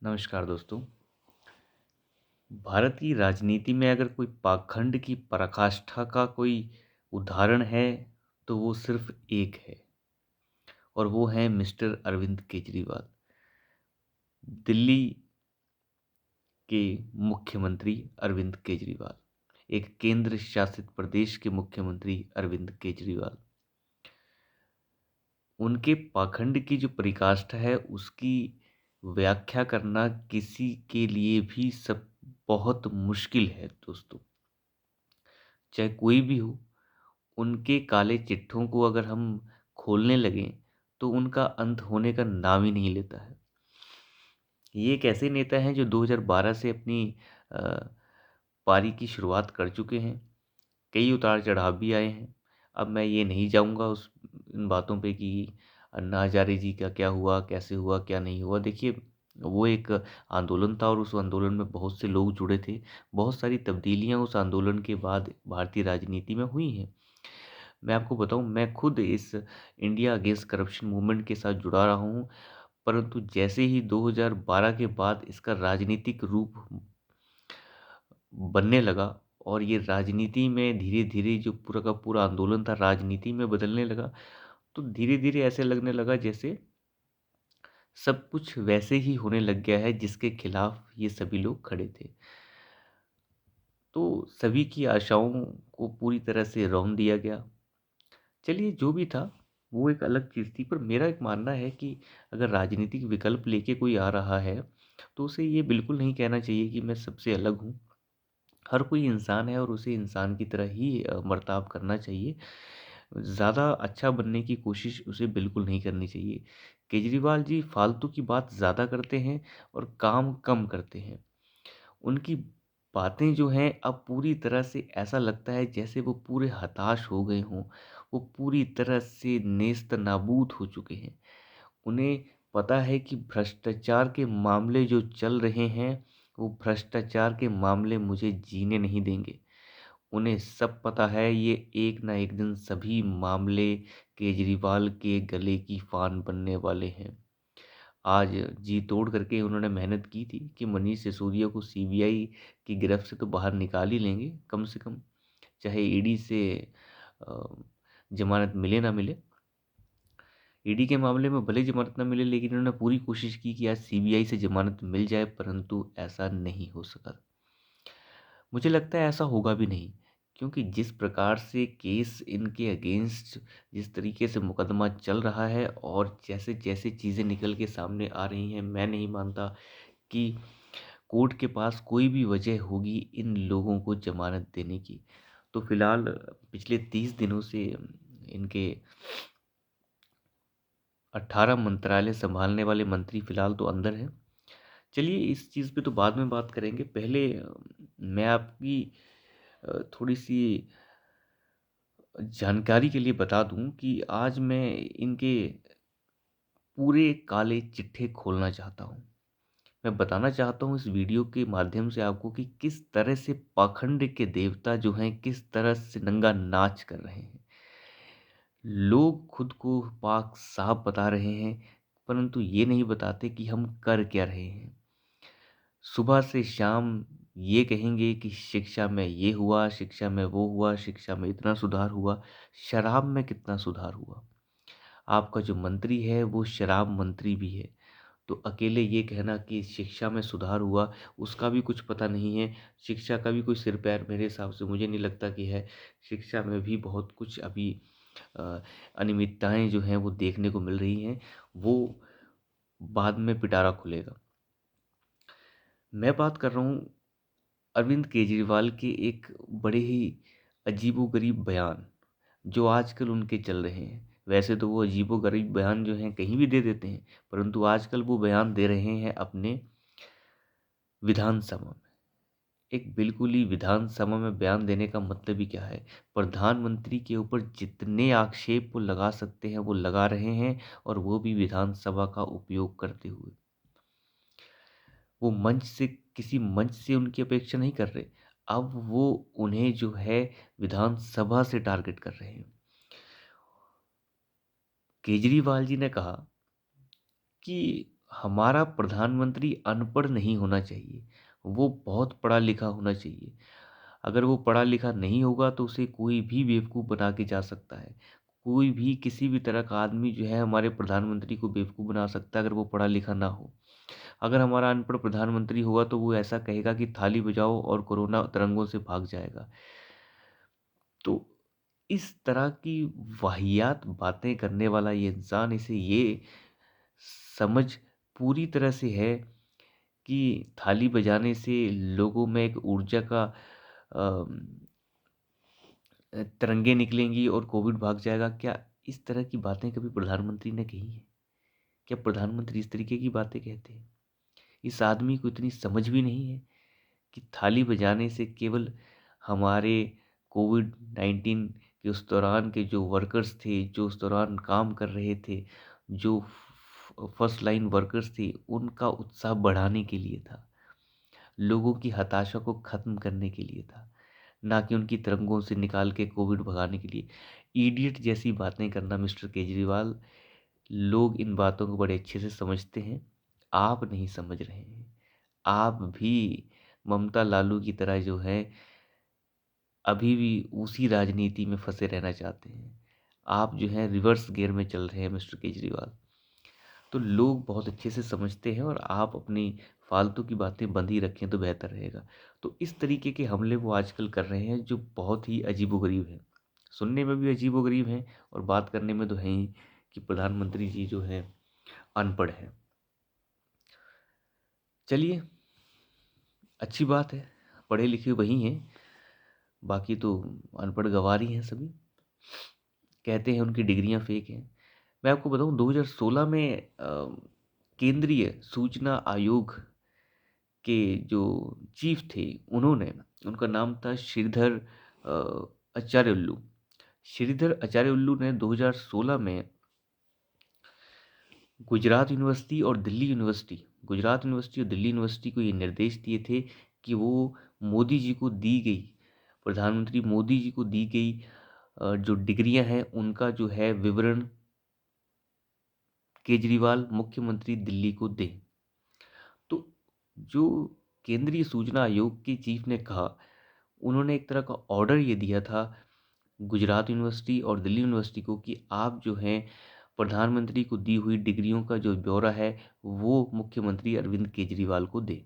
नमस्कार दोस्तों। भारत की राजनीति में अगर कोई पाखंड की पराकाष्ठा का कोई उदाहरण है, तो वो सिर्फ एक है और वो है मिस्टर अरविंद केजरीवाल, दिल्ली के मुख्यमंत्री अरविंद केजरीवाल, एक केंद्र शासित प्रदेश के मुख्यमंत्री अरविंद केजरीवाल। उनके पाखंड की जो पराकाष्ठा है, उसकी व्याख्या करना किसी के लिए भी सब बहुत मुश्किल है दोस्तों। चाहे कोई भी हो, उनके काले चिट्ठों को अगर हम खोलने लगें तो उनका अंत होने का नाम ही नहीं लेता है। ये एक ऐसे नेता हैं जो 2012 से अपनी अ, पारी की शुरुआत कर चुके हैं। कई उतार-चढ़ाव भी आए हैं। अब मैं ये नहीं जाऊँगा उस इन बातों पे कि अन्ना हज़ारे जी का क्या हुआ, कैसे हुआ, क्या नहीं हुआ। देखिए, वो एक आंदोलन था और उस आंदोलन में बहुत से लोग जुड़े थे। बहुत सारी तब्दीलियाँ उस आंदोलन के बाद भारतीय राजनीति में हुई हैं। मैं आपको बताऊँ, मैं खुद इस इंडिया अगेंस्ट करप्शन मूवमेंट के साथ जुड़ा रहा हूँ, परंतु जैसे ही 2012 के बाद इसका राजनीतिक रूप बनने लगा और ये राजनीति में धीरे-धीरे जो पूरा का पूरा आंदोलन था राजनीति में बदलने लगा, तो धीरे-धीरे ऐसे लगने लगा जैसे सब कुछ वैसे ही होने लग गया है जिसके खिलाफ ये सभी लोग खड़े थे। तो सभी की आशाओं को पूरी तरह से रौंद दिया गया। चलिए, जो भी था वो एक अलग चीज़ थी, पर मेरा एक मानना है कि अगर राजनीतिक विकल्प लेके कोई आ रहा है, तो उसे ये बिल्कुल नहीं कहना चाहिए कि मैं सबसे अलग हूँ। हर कोई इंसान है और उसे इंसान की तरह ही बर्ताव करना चाहिए। ज़्यादा अच्छा बनने की कोशिश उसे बिल्कुल नहीं करनी चाहिए। केजरीवाल जी फालतू की बात ज़्यादा करते हैं और काम कम करते हैं। उनकी बातें जो हैं अब पूरी तरह से ऐसा लगता है जैसे वो पूरे हताश हो गए हों। वो पूरी तरह से नेस्तनाबूद हो चुके हैं। उन्हें पता है कि भ्रष्टाचार के मामले जो चल रहे हैं, वो भ्रष्टाचार के मामले मुझे जीने नहीं देंगे। उन्हें सब पता है ये एक ना एक दिन सभी मामले केजरीवाल के गले की फान बनने वाले हैं। आज जी तोड़ करके उन्होंने मेहनत की थी कि मनीष सिसोदिया को सीबीआई की गिरफ्त से तो बाहर निकाल ही लेंगे कम से कम, चाहे ईडी से अ, ज़मानत मिले ना मिले। ईडी के मामले में भले ज़मानत ना मिले, लेकिन उन्होंने पूरी कोशिश की कि आज सीबीआई से ज़मानत मिल जाए, परंतु ऐसा नहीं हो सका। मुझे लगता है ऐसा होगा भी नहीं, क्योंकि जिस प्रकार से केस इनके अगेंस्ट, जिस तरीके से मुकदमा चल रहा है और जैसे-जैसे चीज़ें निकल के सामने आ रही हैं, मैं नहीं मानता कि कोर्ट के पास कोई भी वजह होगी इन लोगों को ज़मानत देने की। तो फिलहाल पिछले 30 दिनों से इनके 18 मंत्रालय सँभालने वाले मंत्री फिलहाल तो अंदर हैं। चलिए, इस चीज़ पे तो बाद में बात करेंगे। पहले मैं आपकी थोड़ी-सी जानकारी के लिए बता दूँ कि आज मैं इनके पूरे काले चिट्ठे खोलना चाहता हूँ। मैं बताना चाहता हूँ इस वीडियो के माध्यम से आपको कि किस तरह से पाखंड के देवता जो हैं, किस तरह से नंगा नाच कर रहे हैं। लोग खुद को पाक साफ बता रहे हैं, परंतु ये नहीं बताते कि हम कर क्या रहे हैं। सुबह से शाम ये कहेंगे कि शिक्षा में ये हुआ, शिक्षा में वो हुआ, शिक्षा में इतना सुधार हुआ, शराब में कितना सुधार हुआ। आपका जो मंत्री है वो शराब मंत्री भी है। तो अकेले ये कहना कि शिक्षा में सुधार हुआ, उसका भी कुछ पता नहीं है। शिक्षा का भी कोई सिर-पैर मेरे हिसाब से मुझे नहीं लगता कि है। शिक्षा में भी बहुत कुछ अभी अ, अनियमितताएँ जो हैं वो देखने को मिल रही हैं। वो बाद में पिटारा खुलेगा। मैं बात कर रहा हूँ अरविंद केजरीवाल के एक बड़े ही अजीबो-गरीब बयान, जो आजकल उनके चल रहे हैं। वैसे तो वो अजीबो-गरीब बयान जो हैं कहीं भी दे देते हैं, परंतु आजकल वो बयान दे रहे हैं अपने विधानसभा में। एक बिल्कुल ही विधानसभा में बयान देने का मतलब ही क्या है? प्रधानमंत्री के ऊपर जितने आक्षेप वो लगा सकते हैं, वो लगा रहे हैं और वो भी विधानसभा का उपयोग करते हुए। वो मंच से किसी मंच से उनकी अपेक्षा नहीं कर रहे। अब वो उन्हें जो है विधानसभा से टारगेट कर रहे हैं। केजरीवाल जी ने कहा कि हमारा प्रधानमंत्री अनपढ़ नहीं होना चाहिए, वो बहुत पढ़ा लिखा होना चाहिए। अगर वो पढ़ा लिखा नहीं होगा तो उसे कोई भी बेवकूफ़ बना के जा सकता है। कोई भी किसी भी तरह का आदमी जो है हमारे प्रधानमंत्री को बेवकूफ़ बना सकता है अगर वो पढ़ा लिखा ना हो। अगर हमारा अनपढ़ प्रधानमंत्री होगा तो वो ऐसा कहेगा कि थाली बजाओ और कोरोना तरंगों से भाग जाएगा। तो इस तरह की वाहियात बातें करने वाला ये इंसान, इसे ये समझ पूरी तरह से है कि थाली बजाने से लोगों में एक ऊर्जा का तरंगे निकलेंगी और कोविड भाग जाएगा। क्या इस तरह की बातें कभी प्रधानमंत्री ने कही हैं? क्या प्रधानमंत्री इस तरीके की बातें कहते हैं? इस आदमी को इतनी समझ भी नहीं है कि थाली बजाने से केवल हमारे कोविड-19 के उस दौरान के जो वर्कर्स थे, जो उस दौरान काम कर रहे थे, जो फर्स्ट लाइन वर्कर्स थे, उनका उत्साह बढ़ाने के लिए था। लोगों की हताशा को ख़त्म करने के लिए था, ना कि उनकी तरंगों से निकाल के कोविड भगाने के लिए। इडियट जैसी बातें करना मिस्टर केजरीवाल, लोग इन बातों को बड़े अच्छे से समझते हैं, आप नहीं समझ रहे हैं। आप भी ममता लालू की तरह जो है अभी भी उसी राजनीति में फँसे रहना चाहते हैं। आप जो हैं रिवर्स गियर में चल रहे हैं मिस्टर केजरीवाल। तो लोग बहुत अच्छे से समझते हैं और आप अपनी फालतू की बातें बंद ही रखें तो बेहतर रहेगा। तो इस तरीके के हमले वो आजकल कर रहे हैं जो बहुत ही अजीबो-गरीब हैं। सुनने में भी अजीबो-गरीब हैं और बात करने में तो हैं ही कि प्रधानमंत्री जी जो हैं अनपढ़ हैं। चलिए, अच्छी बात है, पढ़े लिखे वही हैं, बाकी तो अनपढ़ गँवार ही हैं सभी। कहते हैं उनकी डिग्रियाँ फ़ेक हैं। मैं आपको बताऊँ 2016 में केंद्रीय सूचना आयोग के जो चीफ थे, उन्होंने उनका नाम था श्रीधर आचार्य उल्लू। श्रीधर आचार्य उल्लू ने 2016 में गुजरात यूनिवर्सिटी और दिल्ली यूनिवर्सिटी को ये निर्देश दिए थे कि वो मोदी जी को दी गई प्रधानमंत्री मोदी जी को दी गई जो डिग्रियां हैं उनका जो है विवरण केजरीवाल मुख्यमंत्री दिल्ली को दें। तो जो केंद्रीय सूचना आयोग के चीफ ने कहा, उन्होंने एक तरह का ऑर्डर ये दिया था गुजरात यूनिवर्सिटी और दिल्ली यूनिवर्सिटी को कि आप जो हैं प्रधानमंत्री को दी हुई डिग्रियों का जो ब्यौरा है वो मुख्यमंत्री अरविंद केजरीवाल को दें।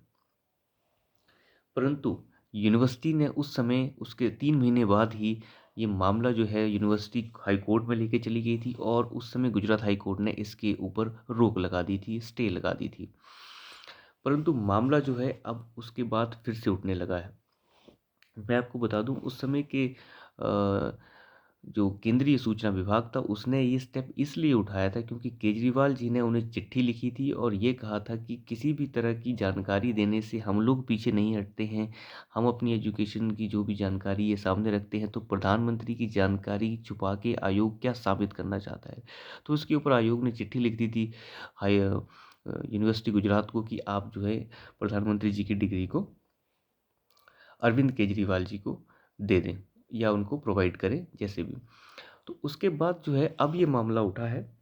परंतु यूनिवर्सिटी ने उस समय उसके 3 महीने बाद ही ये मामला जो है यूनिवर्सिटी हाई कोर्ट में लेके चली गई थी और उस समय गुजरात हाई कोर्ट ने इसके ऊपर रोक लगा दी थी, स्टे लगा दी थी। परंतु मामला जो है अब उसके बाद फिर से उठने लगा है। मैं आपको बता दूं उस समय के जो केंद्रीय सूचना विभाग था उसने ये स्टेप इसलिए उठाया था क्योंकि केजरीवाल जी ने उन्हें चिट्ठी लिखी थी और ये कहा था कि किसी भी तरह की जानकारी देने से हम लोग पीछे नहीं हटते हैं। हम अपनी एजुकेशन की जो भी जानकारी ये सामने रखते हैं, तो प्रधानमंत्री की जानकारी छुपा के आयोग क्या साबित करना चाहता है। तो उसके ऊपर आयोग ने चिट्ठी लिख दी थी यूनिवर्सिटी गुजरात को कि आप जो है प्रधानमंत्री जी की डिग्री को अरविंद केजरीवाल जी को दे दें या उनको प्रोवाइड करें जैसे भी। तो उसके बाद जो है अब ये मामला उठा है।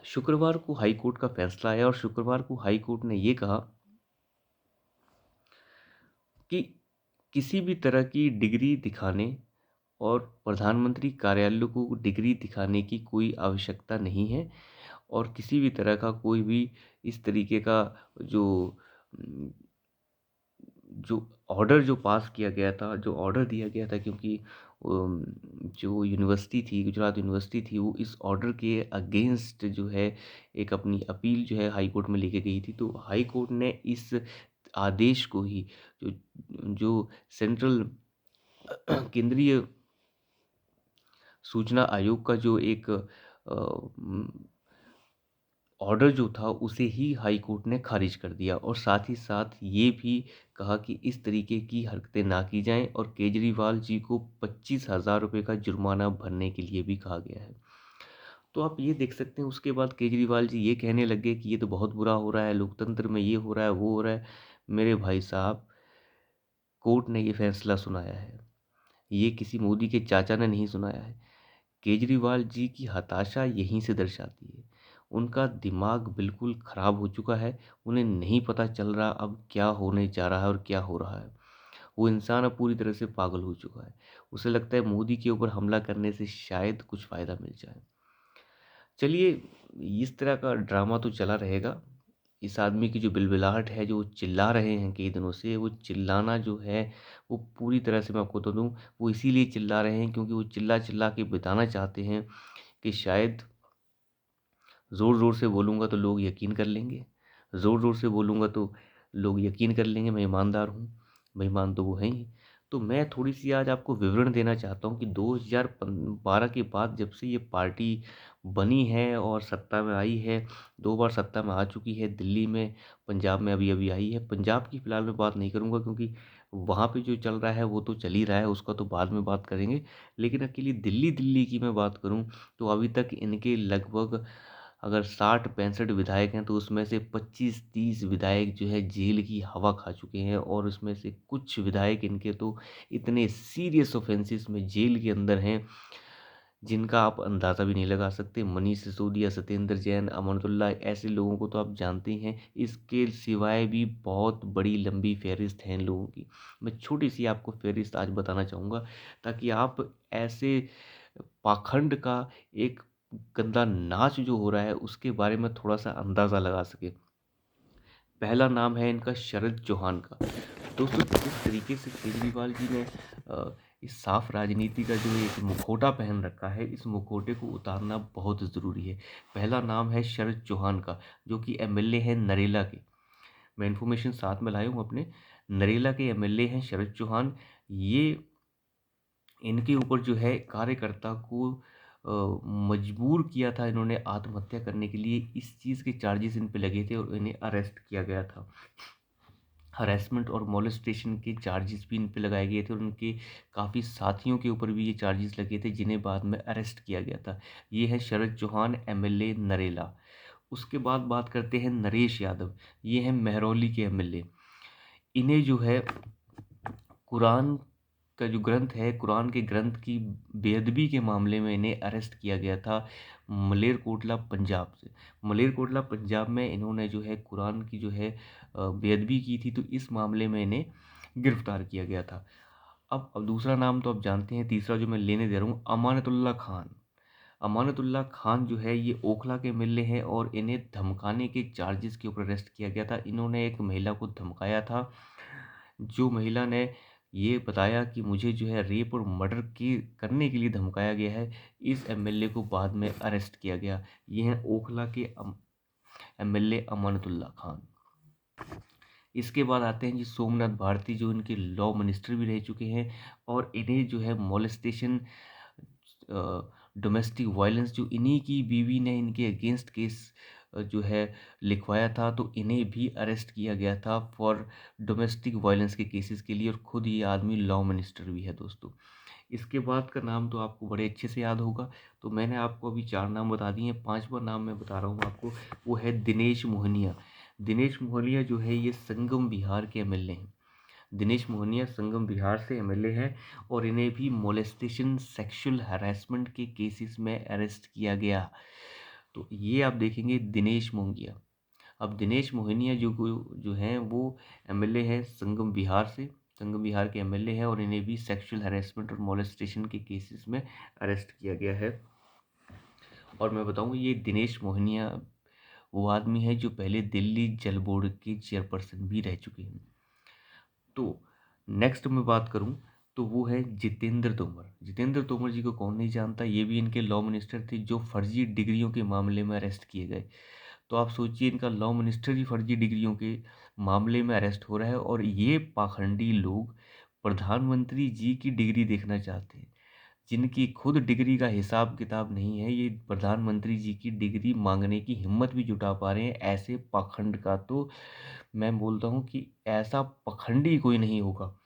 शुक्रवार को हाई कोर्ट का फैसला आया और शुक्रवार को हाई कोर्ट ने ये कहा कि किसी भी तरह की डिग्री दिखाने और प्रधानमंत्री कार्यालय को डिग्री दिखाने की कोई आवश्यकता नहीं है और किसी भी तरह का कोई भी इस तरीके का जो जो ऑर्डर जो पास किया गया था, जो ऑर्डर दिया गया था क्योंकि जो यूनिवर्सिटी थी, गुजरात यूनिवर्सिटी थी, वो इस ऑर्डर के अगेंस्ट जो है एक अपनी अपील जो है हाई कोर्ट में लेके गई थी। तो हाई कोर्ट ने इस आदेश को ही जो जो सेंट्रल केंद्रीय सूचना आयोग का जो एक ऑर्डर जो था उसे ही हाई कोर्ट ने खारिज कर दिया और साथ ही साथ ये भी कहा कि इस तरीके की हरकतें ना की जाएं और केजरीवाल जी को 25,000 रुपये का जुर्माना भरने के लिए भी कहा गया है। तो आप ये देख सकते हैं उसके बाद केजरीवाल जी ये कहने लगे कि ये तो बहुत बुरा हो रहा है, लोकतंत्र में ये हो रहा है, वो हो रहा है। मेरे भाई साहब, कोर्ट ने ये फैसला सुनाया है, ये किसी मोदी के चाचा ने नहीं सुनाया है। केजरीवाल जी की हताशा यहीं से दर्शाती है। उनका दिमाग बिल्कुल ख़राब हो चुका है। उन्हें नहीं पता चल रहा अब क्या होने जा रहा है और क्या हो रहा है। वो इंसान अब पूरी तरह से पागल हो चुका है। उसे लगता है मोदी के ऊपर हमला करने से शायद कुछ फ़ायदा मिल जाए। चलिए, इस तरह का ड्रामा तो चला रहेगा। इस आदमी की जो बिलबिलाहट है, जो वो चिल्ला रहे हैं कई दिनों से, वो चिल्लाना जो है, वो पूरी तरह से मैं आपको बता दूँ, वो इसीलिए चिल्ला रहे हैं क्योंकि वो चिल्ला-चिल्ला के बताना चाहते हैं कि शायद ज़ोर-ज़ोर से बोलूँगा तो लोग यकीन कर लेंगे। ज़ोर-ज़ोर से बोलूँगा तो लोग यकीन कर लेंगे मैं ईमानदार हूँ। बेईमान तो वो हैं ही। तो मैं थोड़ी-सी आज आपको विवरण देना चाहता हूँ कि 2012 के बाद जब से ये पार्टी बनी है और सत्ता में आई है, 2 बार सत्ता में आ चुकी है, दिल्ली में, पंजाब में अभी-अभी आई है। पंजाब की फ़िलहाल मैं बात नहीं करूँगा क्योंकि वहाँ पे जो चल रहा है वो तो चल ही रहा है, उसका तो बाद में बात करेंगे। लेकिन अकेली दिल्ली की मैं बात करूँ तो अभी तक इनके लगभग अगर 60-65 विधायक हैं तो उसमें से 25-30 विधायक जो है जेल की हवा खा चुके हैं और उसमें से कुछ विधायक इनके तो इतने सीरियस ऑफेंसेस में जेल के अंदर हैं जिनका आप अंदाज़ा भी नहीं लगा सकते। मनीष सिसोदिया, सत्येंद्र जैन, अमरतुल्ला, ऐसे लोगों को तो आप जानते ही हैं। इसके सिवाय भी बहुत बड़ी लंबी फ़हरिस्त है इन लोगों की। मैं छोटी-सी आपको फ़हरिस्त आज बताना चाहूँगा ताकि आप ऐसे पाखंड का एक गंदा नाच जो हो रहा है उसके बारे में थोड़ा-सा अंदाज़ा लगा सकें। पहला नाम है इनका शरद चौहान का। दोस्तों, जिस तरीके से केजरीवाल जी ने इस साफ राजनीति का जो एक मुखौटा पहन रखा है, इस मुखौटे को उतारना बहुत ज़रूरी है। पहला नाम है शरद चौहान का, जो कि एमएलए हैं नरेला के। मैं इन्फॉर्मेशन साथ में लाया हूँ अपने। नरेला के एमएलए हैं शरद चौहान। ये इनके ऊपर जो है कार्यकर्ता को मजबूर किया था इन्होंने आत्महत्या करने के लिए। इस चीज़ के चार्जेस इन पे लगे थे और इन्हें अरेस्ट किया गया था। हरैसमेंट और मोलेस्टेशन के चार्जेस भी इन पे लगाए गए थे और उनके काफ़ी साथियों के ऊपर भी ये चार्जेस लगे थे जिन्हें बाद में अरेस्ट किया गया था। ये है शरद चौहान एमएलए नरेला। उसके बाद बात करते हैं नरेश यादव। ये हैं महरौली के एमएलए। इन्हें जो है कुरान का जो ग्रंथ है, कुरान के ग्रंथ की बेअदबी के मामले में इन्हें अरेस्ट किया गया था मलेरकोटला पंजाब से। मलेरकोटला पंजाब में इन्होंने जो है कुरान की जो है बेअदबी की थी, तो इस मामले में इन्हें गिरफ्तार किया गया था। अब दूसरा नाम तो आप जानते हैं, तीसरा जो मैं लेने दे रहा हूँ, अमानतुल्लाह खान। अमानतुल्लाह खान जो है ये ओखला के एमएलए हैं और इन्हें धमकाने के चार्जेस के ऊपर अरेस्ट किया गया था। इन्होंने एक महिला को धमकाया था, जो महिला ने ये बताया कि मुझे जो है रेप और मर्डर की करने के लिए धमकाया गया है। इस एमएलए को बाद में अरेस्ट किया गया। ये हैं ओखला के एमएलए अमानतुल्लाह खान। इसके बाद आते हैं जी सोमनाथ भारती, जो इनके लॉ मिनिस्टर भी रह चुके हैं और इन्हें जो है मोलेस्टेशन, डोमेस्टिक वायलेंस, जो इन्हीं की बीवी ने इनके अगेंस्ट केस जो है लिखवाया था, तो इन्हें भी अरेस्ट किया गया था फॉर डोमेस्टिक वायलेंस के केसेस के लिए और खुद ये आदमी लॉ मिनिस्टर भी है दोस्तों। इसके बाद का नाम तो आपको बड़े अच्छे से याद होगा, तो मैंने आपको अभी 4 नाम बता दिए हैं, 5वां नाम मैं बता रहा हूँ आपको, वो है दिनेश मोहनिया। दिनेश मोहनिया जो है ये संगम बिहार के एमएलए हैं। दिनेश मोहनिया संगम बिहार से एमएलए हैं और इन्हें भी मोलेस्टेशन, सेक्सुअल हैरेसमेंट के केसेस में अरेस्ट किया गया। तो ये आप देखेंगे दिनेश मोहनिया। अब दिनेश मोहनिया जो हैं वो एमएलए हैं संगम बिहार से, संगम बिहार के एमएलए हैं और इन्हें भी सेक्सुअल हैरेसमेंट और मोलेस्टेशन के केसेस में अरेस्ट किया गया है। और मैं बताऊँ, ये दिनेश मोहनिया वो आदमी है जो पहले दिल्ली जल बोर्ड के चेयरपर्सन भी रह चुके हैं। तो नेक्स्ट मैं बात करूं तो वो है जितेंद्र तोमर। जितेंद्र तोमर जी को कौन नहीं जानता, ये भी इनके लॉ मिनिस्टर थे जो फर्जी डिग्रियों के मामले में अरेस्ट किए गए। तो आप सोचिए, इनका लॉ मिनिस्टर ही फर्जी डिग्रियों के मामले में अरेस्ट हो रहा है और ये पाखंडी लोग प्रधानमंत्री जी की डिग्री देखना चाहते हैं। जिनकी खुद डिग्री का हिसाब किताब नहीं है, ये प्रधानमंत्री जी की डिग्री मांगने की हिम्मत भी जुटा पा रहे हैं। ऐसे पाखंड का तो मैं बोलता हूँ कि ऐसा पखंडी कोई नहीं होगा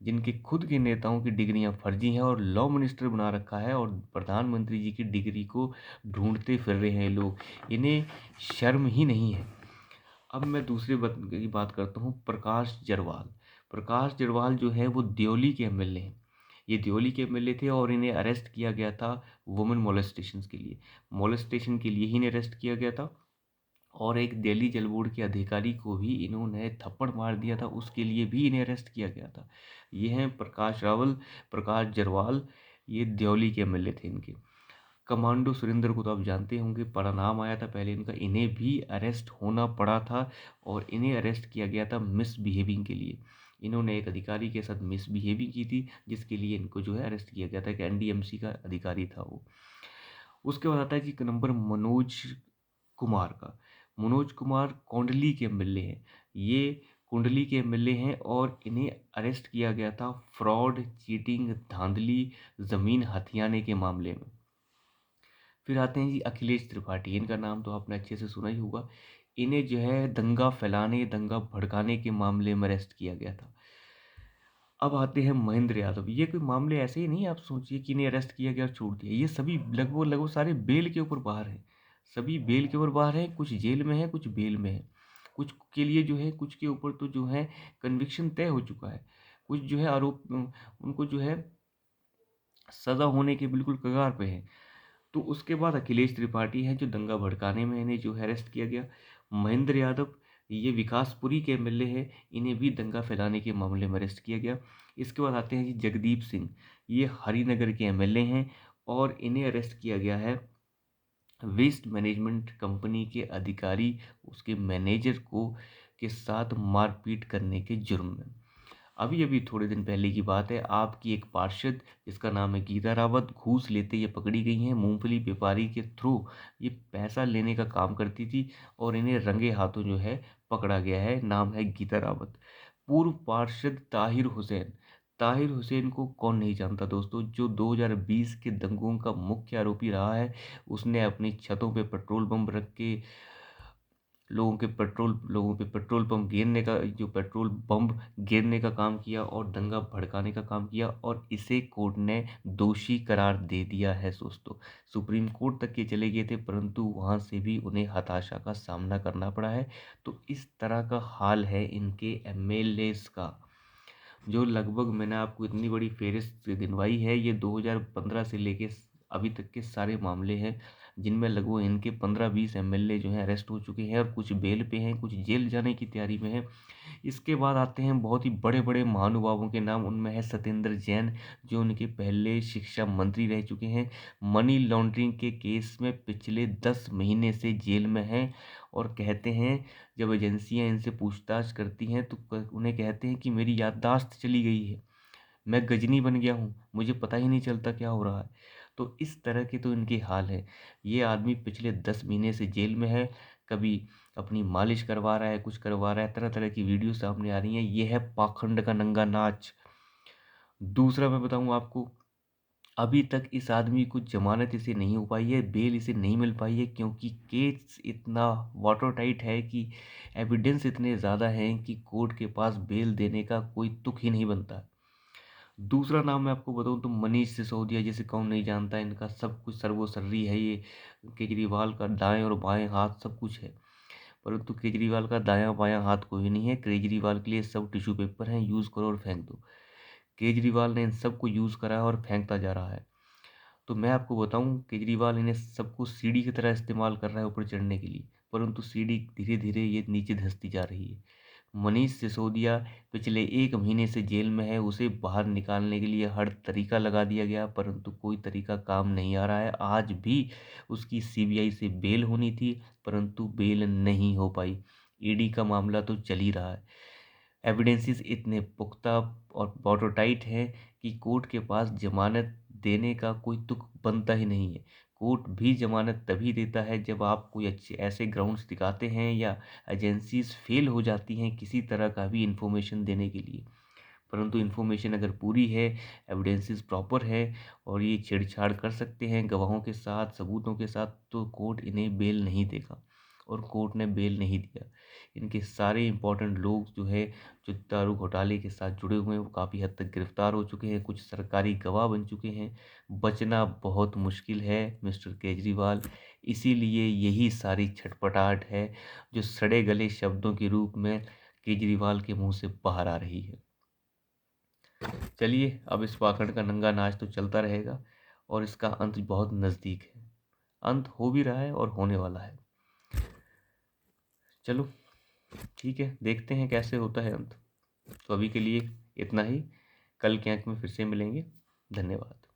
जिनके खुद के नेताओं की डिग्रियां फर्जी हैं और लॉ मिनिस्टर बना रखा है और प्रधानमंत्री जी की डिग्री को ढूंढते फिर रहे हैं लोग। इन्हें शर्म ही नहीं है। अब मैं दूसरे बात करता हूँ, प्रकाश जरवाल। प्रकाश जरवाल जो है वो दियोली के एमएलए हैं। ये दियोली के एमएलए थे और इन्हें अरेस्ट किया गया था वुमेन मोलेस्टेशन के लिए। मोलेस्टेशन के लिए ही इन्हें अरेस्ट किया गया था। और एक दिल्ली जल बोर्ड के अधिकारी को भी इन्होंने थप्पड़ मार दिया था, उसके लिए भी इन्हें अरेस्ट किया गया था। ये हैं प्रकाश रावल, प्रकाश जरवाल, ये दियोली के एमएलए थे इनके। कमांडो सुरेंद्र को तो आप जानते होंगे, बड़ा नाम आया था पहले इनका, इन्हें भी अरेस्ट होना पड़ा था और इन्हें अरेस्ट किया गया था मिसबिहेविंग के लिए। इन्होंने एक अधिकारी के साथ मिसबिहेविंग की थी, जिसके लिए इनको जो है अरेस्ट किया गया था। एक एनडीएमसी का अधिकारी था वो। उसके बाद आता है कि नंबर मनोज कुमार का। मनोज कुमार कुंडली के एमएलए हैं। ये कुंडली के एमएलए हैं और इन्हें अरेस्ट किया गया था फ्रॉड, चीटिंग, धांधली, ज़मीन हथियाने के मामले में। फिर आते हैं जी अखिलेश त्रिपाठी, इनका नाम तो आपने अच्छे से सुना ही होगा। इन्हें जो है दंगा फैलाने, दंगा भड़काने के मामले में अरेस्ट किया गया था। अब आते हैं महेंद्र यादव। ये कोई मामले ऐसे ही नहीं आप सोचिए कि इन्हें अरेस्ट किया गया और छोड़ दिया। ये सभी लगभग लगभग सारे बेल के ऊपर बाहर हैं। सभी बेल के ऊपर बाहर हैं, कुछ जेल में हैं, कुछ बेल में हैं। कुछ के लिए जो है, कुछ के ऊपर तो जो है कन्विक्शन तय हो चुका है। कुछ जो है आरोप, उनको जो है सज़ा होने के बिल्कुल कगार पे हैं। तो उसके बाद अखिलेश त्रिपाठी हैं जो दंगा भड़काने में इन्हें जो है अरेस्ट किया गया। महेंद्र यादव, ये विकासपुरी के एमएलए हैं, इन्हें भी दंगा फैलाने के मामले में अरेस्ट किया गया। इसके बाद आते हैं जी जगदीप सिंह, ये हरिनगर के एमएलए हैं और इन्हें अरेस्ट किया गया है वेस्ट मैनेजमेंट कंपनी के अधिकारी, उसके मैनेजर को के साथ मारपीट करने के जुर्म में। अभी अभी थोड़े दिन पहले की बात है, आपकी एक पार्षद जिसका नाम है गीता रावत, घूस लेते ये पकड़ी गई हैं। मूंगफली व्यापारी के थ्रू ये पैसा लेने का काम करती थी और इन्हें रंगे हाथों जो है पकड़ा गया है। नाम है गीता रावत। पूर्व पार्षद ताहिर हुसैन, ताहिर हुसैन को कौन नहीं जानता दोस्तों, जो 2020 के दंगों का मुख्य आरोपी रहा है। उसने अपनी छतों पे पेट्रोल बम रख के लोगों पे पेट्रोल पंप गिरने का जो पेट्रोल बम गिरने का काम किया और दंगा भड़काने का काम किया, और इसे कोर्ट ने दोषी करार दे दिया है दोस्तों। सुप्रीम कोर्ट तक ये चले गए थे, परंतु वहां से भी उन्हें हताशा का सामना करना पड़ा है। तो इस तरह का हाल है इनके एमएलएस का, जो लगभग मैंने आपको इतनी बड़ी फेहरिस्त गिनवाई है। ये 2015 से लेके अभी तक के सारे मामले हैं, जिनमें लगभग इनके 15-20 एमएलए जो हैं अरेस्ट हो चुके हैं और कुछ बेल पे हैं, कुछ जेल जाने की तैयारी में हैं। इसके बाद आते हैं बहुत ही बड़े बड़े महानुभावों के नाम। उनमें है सत्येंद्र जैन, जो उनके पहले शिक्षा मंत्री रह चुके हैं। मनी लॉन्ड्रिंग के केस में पिछले 10 महीने से जेल में हैं और कहते हैं, जब एजेंसियां इनसे पूछताछ करती हैं तो उन्हें कहते हैं कि मेरी याददाश्त चली गई है, मैं गजनी बन गया हूँ, मुझे पता ही नहीं चलता क्या हो रहा है। तो इस तरह के तो इनके हाल है। ये आदमी पिछले 10 महीने से जेल में है। कभी अपनी मालिश करवा रहा है, कुछ करवा रहा है, तरह तरह की वीडियो सामने आ रही हैं। ये है पाखंड का नंगा नाच। दूसरा मैं बताऊं आपको, अभी तक इस आदमी को जमानत इसे नहीं हो पाई है, बेल इसे नहीं मिल पाई है, क्योंकि केस इतना वाटर टाइट है कि एविडेंस इतने ज़्यादा हैं कि कोर्ट के पास बेल देने का कोई तुक ही नहीं बनता। दूसरा नाम मैं आपको बताऊं तो मनीष सिसोदिया, जिसे कौन नहीं जानता, इनका सब कुछ सर्वोसर्री है। ये केजरीवाल का दाएं और बाएं हाथ सब कुछ है, परंतु केजरीवाल का दायां बायां हाथ कोई नहीं है। केजरीवाल के लिए सब टिश्यू पेपर हैं, यूज़ करो और फेंक दो। केजरीवाल ने इन सबको यूज़ करा है और फेंकता जा रहा है। तो मैं आपको बताऊं, केजरीवाल इन्हें सबको सीढ़ी की तरह इस्तेमाल कर रहा है ऊपर चढ़ने के लिए, परंतु सीढ़ी धीरे धीरे ये नीचे धंसती जा रही है। मनीष सिसोदिया पिछले 1 महीने से जेल में है। उसे बाहर निकालने के लिए हर तरीका लगा दिया गया, परंतु कोई तरीका काम नहीं आ रहा है। आज भी उसकी सीबीआई से बेल होनी थी, परंतु बेल नहीं हो पाई। ईडी का मामला तो चल ही रहा है। एविडेंसेस इतने पुख्ता और वाटर टाइट हैं कि कोर्ट के पास जमानत देने का कोई तुक बनता ही नहीं है। कोर्ट भी जमानत तभी देता है जब आप कोई अच्छे ऐसे ग्राउंड्स दिखाते हैं या एजेंसीज फेल हो जाती हैं किसी तरह का भी इंफॉर्मेशन देने के लिए। परंतु इन्फॉर्मेशन अगर पूरी है, एविडेंसेस प्रॉपर है और ये छेड़छाड़ कर सकते हैं गवाहों के साथ, सबूतों के साथ, तो कोर्ट इन्हें बेल नहीं देगा, और कोर्ट ने बेल नहीं दिया। इनके सारे इंपॉर्टेंट लोग जो है, जो दारू घोटाले के साथ जुड़े हुए हैं, वो काफ़ी हद तक गिरफ्तार हो चुके हैं, कुछ सरकारी गवाह बन चुके हैं। बचना बहुत मुश्किल है मिस्टर केजरीवाल। इसीलिए यही सारी छटपटाहट है जो सड़े गले शब्दों के रूप में केजरीवाल के मुंह से बाहर आ रही है। चलिए, अब इस पाखंड का नंगा नाच तो चलता रहेगा और इसका अंत बहुत नज़दीक है। अंत हो भी रहा है और होने वाला है। चलो ठीक है, देखते हैं कैसे होता है अंत। तो अभी के लिए इतना ही। कल के अंक में फिर से मिलेंगे। धन्यवाद।